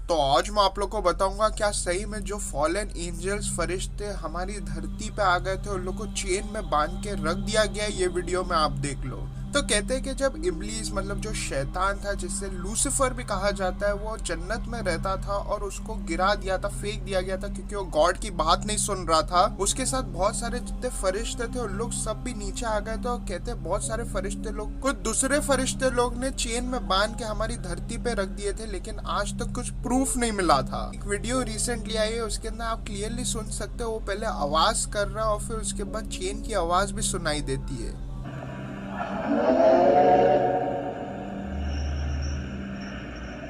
तो आज मैं आप लोग को बताऊंगा क्या सही में जो फॉलन एंजल्स फरिश्ते हमारी धरती पे आ गए थे उन लोग को चेन में बांध के रख दिया गया। ये वीडियो में आप देख लो। तो कहते हैं कि जब इब्लीस मतलब जो शैतान था जिससे लूसीफर भी कहा जाता है, वो जन्नत में रहता था और उसको गिरा दिया था, फेंक दिया गया था क्योंकि वो गॉड की बात नहीं सुन रहा था। उसके साथ बहुत सारे जितने फरिश्ते थे उन लोग सब भी नीचे आ गए थे। और कहते हैं बहुत सारे फरिश्ते लोग कुछ दूसरे फरिश्ते लोग ने चेन में बांध के हमारी धरती पे रख दिए थे, लेकिन आज तक कुछ प्रूफ नहीं मिला था। एक वीडियो रिसेंटली आई है, उसके अंदर आप क्लियरली सुन सकते हो। वो पहले आवाज कर रहा है और फिर उसके बाद चेन की आवाज भी सुनाई देती है।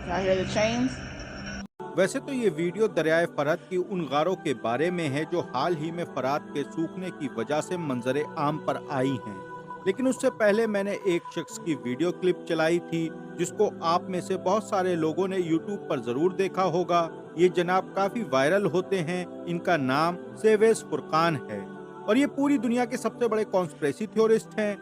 I hear the chains? वैसे तो ये वीडियो दरियाए फरात की उन गारों के बारे में है जो हाल ही में फरात के सूखने की वजह से मंजरे आम पर आई हैं। लेकिन उससे पहले मैंने एक शख्स की वीडियो क्लिप चलाई थी जिसको आप में से बहुत सारे लोगों ने यूट्यूब पर जरूर देखा होगा। ये जनाब काफी वायरल होते हैं। इनका नाम सेवेस फुरकान है और ये पूरी दुनिया के सबसे बड़े कॉन्स्पिरेसी थ्योरिस्ट हैं।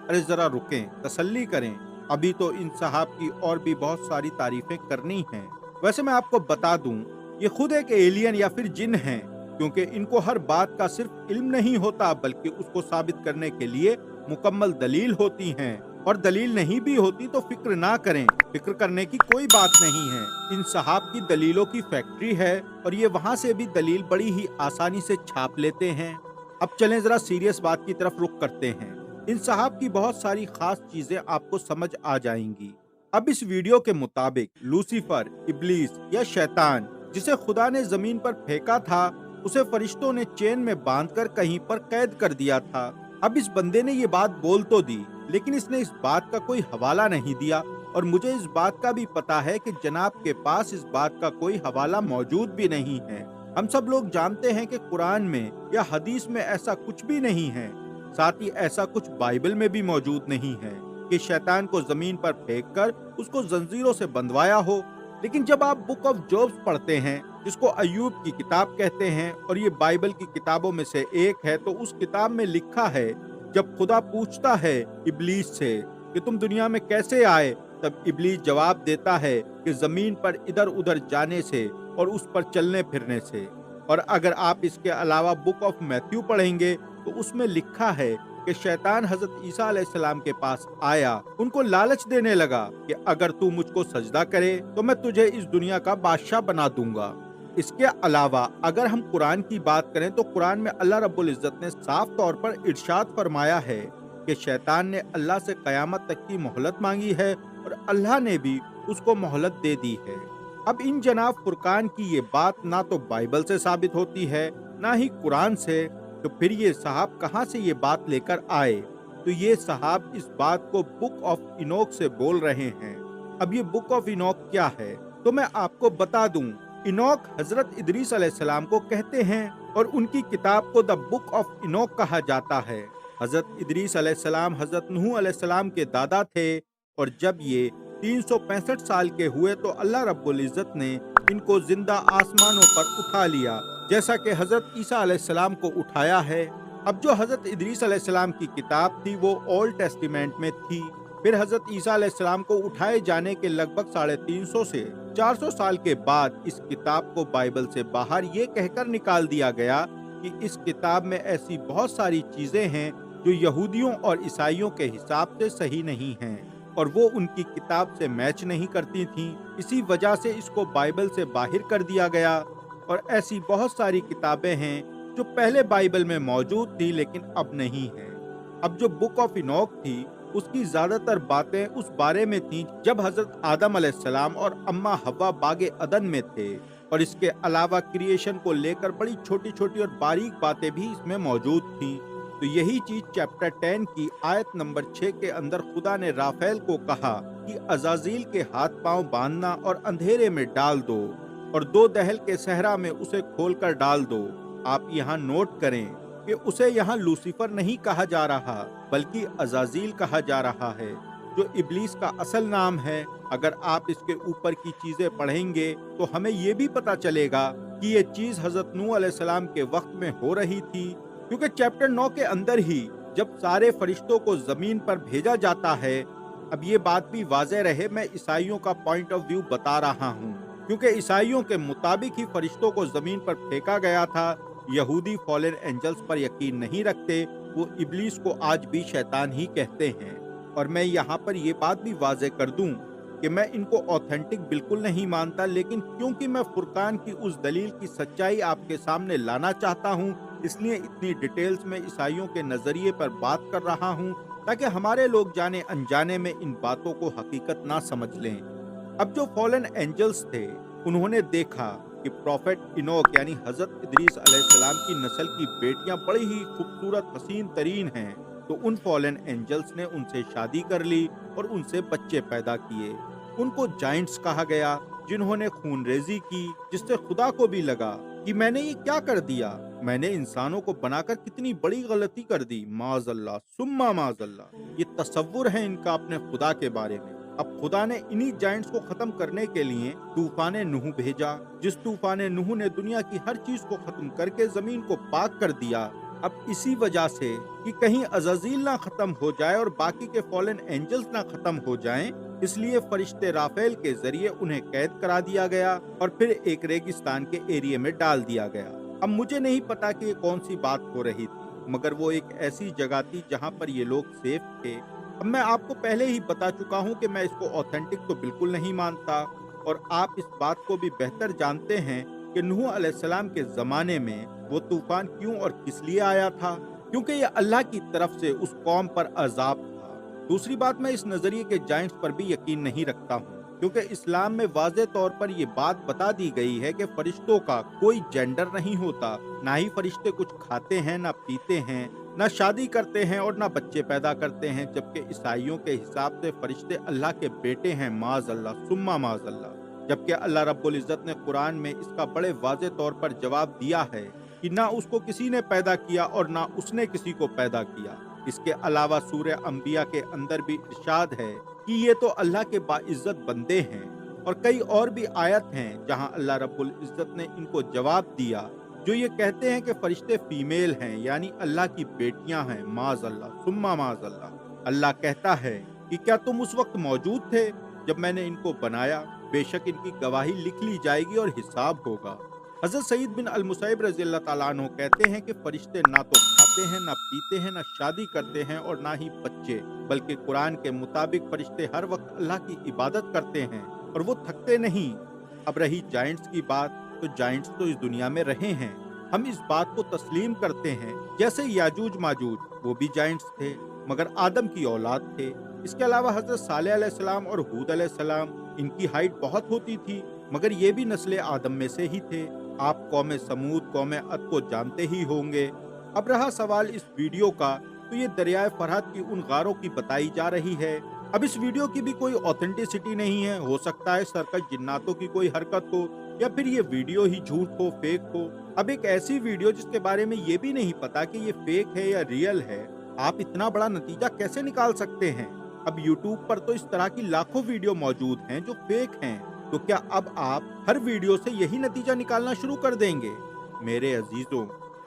अरे जरा रुकें, तसल्ली करें, अभी तो इन साहब की और भी बहुत सारी तारीफें करनी हैं। वैसे मैं आपको बता दूं, ये खुद एक एलियन या फिर जिन हैं, क्योंकि इनको हर बात का सिर्फ इल्म नहीं होता बल्कि उसको साबित करने के लिए मुकम्मल दलील होती हैं। और दलील नहीं भी होती तो फिक्र ना करें, फिक्र करने की कोई बात नहीं है। इन साहब की दलीलों की फैक्ट्री है और ये वहाँ से भी दलील बड़ी ही आसानी से छाप लेते हैं। अब चलें जरा सीरियस बात की तरफ रुख करते हैं। इन साहब की बहुत सारी खास चीजें आपको समझ आ जाएंगी। अब इस वीडियो के मुताबिक लूसीफर, इब्लीस या शैतान जिसे खुदा ने जमीन पर फेंका था, उसे फरिश्तों ने चेन में बांधकर कहीं पर कैद कर दिया था। अब इस बंदे ने ये बात बोल तो दी, लेकिन इसने इस बात का कोई हवाला नहीं दिया। और मुझे इस बात का भी पता है कि जनाब के पास इस बात का कोई हवाला मौजूद भी नहीं है। हम सब लोग जानते हैं कि कुरान में या हदीस में ऐसा कुछ भी नहीं है। साथ ही ऐसा कुछ बाइबल में भी मौजूद नहीं है कि शैतान को जमीन पर फेंककर उसको जंजीरों से बंधवाया हो। लेकिन जब आप बुक ऑफ जॉब्स पढ़ते हैं, जिसको अय्यूब की किताब कहते हैं और ये बाइबल की किताबों में से एक है, तो उस किताब में लिखा है जब खुदा पूछता है इब्लीस से कि तुम दुनिया में कैसे आए, तब इब्लीस जवाब देता है कि जमीन पर इधर उधर जाने से और उस पर चलने फिरने से। और अगर आप इसके अलावा बुक ऑफ मैथ्यू पढ़ेंगे तो उसमें लिखा है कि शैतान हजरत ईसा अलैहिस्सलाम के पास आया, उनको लालच देने लगा कि अगर तू मुझको सजदा करे तो मैं तुझे इस दुनिया का बादशाह बना दूंगा। इसके अलावा अगर हम कुरान की बात करें तो कुरान में अल्लाह रब्बुल इज्जत ने साफ तौर पर इरशाद फरमाया है कि शैतान ने अल्लाह से कयामत तक की मोहलत मांगी है और अल्लाह ने भी उसको मोहलत दे दी है। अब इन जनाब फुरकान की ये बात ना तो बाइबल से साबित होती है ना ही कुरान से, तो फिर ये साहब कहाँ से ये बात लेकर आए? तो ये साहब इस बात को बुक ऑफ इनोक से बोल रहे हैं। अब ये बुक ऑफ इनोक क्या है तो मैं आपको बता दूं। इनोक हजरत इदरीस अलैहिस्सलाम को कहते हैं और उनकी किताब को द बुक ऑफ इनोक कहा जाता है। हजरत इदरीस अलैहिस्सलाम हजरत नूह अलैहिस्सलाम के दादा थे और जब ये 365 साल के हुए तो अल्लाह रब्बुल इज्जत ने इनको जिंदा आसमानों पर उठा लिया, जैसा कि हजरत ईसा अलैहिस्सलाम को उठाया है। अब जो हजरत इदरीस अलैहिस्सलाम की किताब थी वो ओल्ड टेस्टिमेंट में थी। फिर हजरत ईसा अलैहिस्सलाम को उठाए जाने के लगभग 350 से 400 साल के बाद इस किताब को बाइबल से बाहर ये कहकर निकाल दिया गया कि इस किताब में ऐसी बहुत सारी चीजें हैं जो यहूदियों और ईसाइयों के हिसाब से सही नहीं हैं और वो उनकी किताब से मैच नहीं करती थीं। इसी वजह से इसको बाइबल से बाहर कर दिया गया। और ऐसी बहुत सारी किताबें हैं जो पहले बाइबल में मौजूद थी लेकिन अब नहीं है। अब जो बुक ऑफ इनोक थी उसकी ज्यादातर बातें उस बारे में थीं जब हजरत आदम अलैहिस्सलाम और अम्मा हव्वा बागे अदन में थे। और इसके अलावा क्रिएशन को लेकर बड़ी छोटी छोटी और बारीक बातें भी इसमें मौजूद थीं। तो यही चीज चैप्टर 10 की आयत नंबर 6 के अंदर खुदा ने राफेल को कहा कि अजाजील के हाथ पांव बांधना और अंधेरे में डाल दो और 2 दहल के सहरा में उसे खोलकर डाल दो। आप यहाँ नोट करें कि उसे यहाँ लूसीफर नहीं कहा जा रहा बल्कि अजाजील कहा जा रहा है, जो इब्लीस का असल नाम है। अगर आप इसके ऊपर की चीजें पढ़ेंगे तो हमें ये भी पता चलेगा कि ये चीज हजरत नूह अलैहिस्सलाम के वक्त में हो रही थी, क्योंकि चैप्टर 9 के अंदर ही जब सारे फरिश्तों को जमीन पर भेजा जाता है। अब ये बात भी वाज़ेह रहे, मैं ईसाइयों का पॉइंट ऑफ व्यू बता रहा हूँ क्योंकि ईसाइयों के मुताबिक ही फरिश्तों को जमीन पर फेंका गया था। यहूदी फॉलन एंजल्स पर यकीन नहीं रखते, वो इब्लीस को आज भी शैतान ही कहते हैं। और मैं यहाँ पर ये बात भी वाज़ेह कर दूं कि मैं इनको ऑथेंटिक बिल्कुल नहीं मानता, लेकिन क्योंकि मैं फुरकान की उस दलील की सच्चाई आपके सामने लाना चाहता हूँ, इसलिए इतनी डिटेल्स में ईसाइयों के नजरिए पर बात कर रहा हूँ, ताकि हमारे लोग जाने अनजाने में इन बातों को हकीकत ना समझ लें। अब जो फॉलन एंजल्स थे, उन्होंने देखा कि प्रॉफेट इनोक यानी हजरत इदरीस अलैहिस्सलाम की नस्ल की बेटियां बड़ी ही खूबसूरत हसीन तरीन हैं, तो उन फॉलन एंजल्स ने उनसे शादी कर ली और उनसे बच्चे पैदा किए। उनको जाइंट्स कहा गया, जिन्होंने खूनरेजी की, जिससे खुदा को भी लगा कि मैंने ये क्या कर दिया, मैंने इंसानों को बनाकर कितनी बड़ी गलती कर दी। माज़अल्लाह सुम्मा माज़अल्लाह, ये तसव्वुर है इनका अपने खुदा के बारे में। अब खुदा ने इन्हीं जाइंट्स को खत्म करने के लिए तूफान नूह भेजा, जिस तूफान नूह ने दुनिया की हर चीज को खत्म करके जमीन को पाक कर दिया। अब इसी वजह से कि कहीं अज़ाज़ील ना खत्म हो जाए और बाकी के फॉलन एंजल्स ना खत्म हो जाएं, इसलिए फरिश्ते राफेल के जरिए उन्हें कैद करा दिया गया और फिर एक रेगिस्तान के एरिया में डाल दिया गया। अब मुझे नहीं पता कि ये कौन सी बात हो रही थी, मगर वो एक ऐसी जगह थी जहाँ पर ये लोग सेफ थे। अब मैं आपको पहले ही बता चुका हूँ कि मैं इसको ऑथेंटिक तो बिल्कुल नहीं मानता, और आप इस बात को भी बेहतर जानते हैं कि नूह अलैहिस्सलाम के जमाने में वो तूफान क्यों और किस लिए आया था, क्योंकि ये अल्लाह की तरफ से उस कौम पर अजाब था। दूसरी बात, मैं इस नजरिए के जाइंट्स पर भी यकीन नहीं रखता हूँ, क्योंकि इस्लाम में वाज़े तौर पर ये बात बता दी गई है कि फरिश्तों का कोई जेंडर नहीं होता, ना ही फरिश्ते कुछ खाते हैं, ना पीते हैं, ना शादी करते हैं और ना बच्चे पैदा करते हैं, जबकि ईसाइयों के हिसाब से फरिश्ते अल्लाह के बेटे हैं। माज़अल्लाह सुम्मा माज़अल्लाह। जबकि अल्लाह रब्बुल इज़्ज़त ने कुरान में इसका बड़े वाज़े तौर पर जवाब दिया है कि ना उसको किसी ने पैदा किया और ना उसने किसी को पैदा किया। इसके अलावा सूरह अंबिया के अंदर भी इरशाद है कि ये तो अल्लाह के बाइज्जत बंदे हैं, और कई और भी आयत हैं जहां अल्लाह रब्बुल इज़्ज़त ने इनको जवाब दिया जो ये कहते हैं कि फरिश्ते फीमेल हैं, यानी अल्लाह की बेटियां हैं। माज़अल्लाह सुम्मा माज़अल्लाह। अल्लाह कहता है कि क्या तुम उस वक्त मौजूद थे जब मैंने इनको बनाया? बेशक इनकी गवाही लिख ली जाएगी और हिसाब होगा। हज़रत सईद बिन अल-मुसैब रज़ियल्लाहु ताला अन्हु कहते हैं कि फरिश्ते ना तो खाते हैं, ना पीते हैं, ना शादी करते हैं और ना ही बच्चे, बल्कि कुरान के मुताबिक फरिश्ते हर वक्त अल्लाह की इबादत करते हैं और वो थकते नहीं। अब रही जाइंट्स की बात, तो जाइंट्स तो इस दुनिया में रहे हैं, हम इस बात को तस्लीम करते हैं। जैसे याजूज माजूज, वो भी जाइंट्स थे, मगर आदम की औलाद थे। इसके अलावा हजरत सालेह अलैहिस्सलाम और हूद अलैहिस्सलाम, इनकी हाइट बहुत होती थी, मगर ये भी नस्ल आदम में से ही थे। आप कौम समूद, कौम अद को जानते ही होंगे। अब रहा सवाल इस वीडियो का, तो ये दरियाए फरहद की उन गारों की बताई जा रही है। अब इस वीडियो की भी कोई ऑथेंटिसिटी नहीं है, हो सकता है सरकश जिन्नातों की कोई हरकत हो, या फिर ये वीडियो ही झूठ हो, फेक हो। अब एक ऐसी वीडियो जिसके बारे में ये भी नहीं पता कि ये फेक है या रियल है, आप इतना बड़ा नतीजा कैसे निकाल सकते हैं? अब यूट्यूब पर तो इस तरह की लाखों वीडियो मौजूद हैं जो फेक हैं, तो क्या अब आप हर वीडियो से यही नतीजा निकालना शुरू कर देंगे? मेरे अजीजों,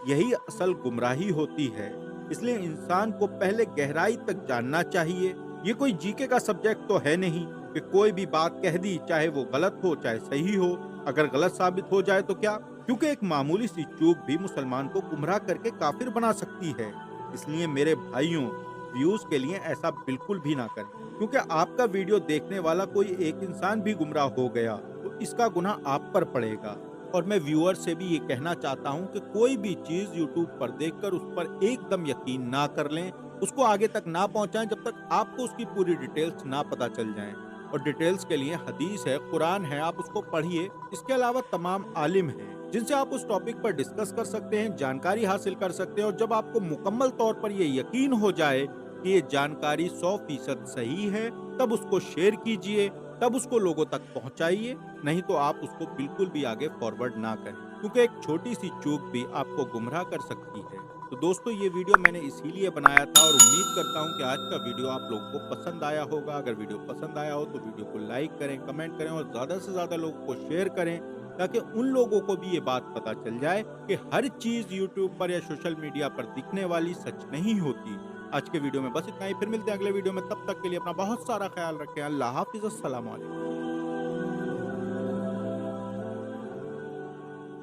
यही असल गुमराही होती है। इसलिए इंसान को पहले गहराई तक जानना चाहिए। ये कोई जीके का सब्जेक्ट तो है नहीं कि कोई भी बात कह दी, चाहे वो गलत हो चाहे सही हो, अगर गलत साबित हो जाए तो क्या? क्योंकि एक मामूली सी चूक भी मुसलमान को गुमराह करके काफिर बना सकती है। इसलिए मेरे भाइयों, व्यूज के लिए ऐसा बिल्कुल भी ना करें, क्योंकि आपका वीडियो देखने वाला कोई एक इंसान भी गुमराह हो गया तो इसका गुनाह आप पर पड़ेगा। और मैं व्यूअर से भी ये कहना चाहता हूँ कि कोई भी चीज यूट्यूब पर देखकर उस पर एकदम यकीन ना कर लें, उसको आगे तक ना पहुँचाएं जब तक आपको उसकी पूरी डिटेल्स ना पता चल जाएं। और डिटेल्स के लिए हदीस है, कुरान है, आप उसको पढ़िए। इसके अलावा तमाम आलिम हैं जिनसे आप उस टॉपिक पर डिस्कस कर सकते हैं, जानकारी हासिल कर सकते हैं। और जब आपको मुकम्मल तौर पर ये यकीन हो जाए कि ये जानकारी 100% सही है, तब उसको शेयर कीजिए, तब उसको लोगों तक पहुंचाइए। नहीं तो आप उसको बिल्कुल भी आगे फॉरवर्ड ना करें, क्योंकि एक छोटी सी चूक भी आपको गुमराह कर सकती है। तो दोस्तों, ये वीडियो मैंने इसीलिए बनाया था और उम्मीद करता हूं कि आज का वीडियो आप लोगों को पसंद आया होगा। अगर वीडियो पसंद आया हो तो वीडियो को लाइक करें, कमेंट करें और ज़्यादा से ज़्यादा लोगों को शेयर करें, ताकि उन लोगों को भी ये बात पता चल जाए कि हर चीज़ यूट्यूब पर या सोशल मीडिया पर दिखने वाली सच नहीं होती। आज के वीडियो में बस इतना ही, फिर मिलते हैं अगले वीडियो में। तब तक के लिए अपना बहुत सारा ख्याल रखें। अल्लाह हाफिज़, अस्सलाम वालेकुम।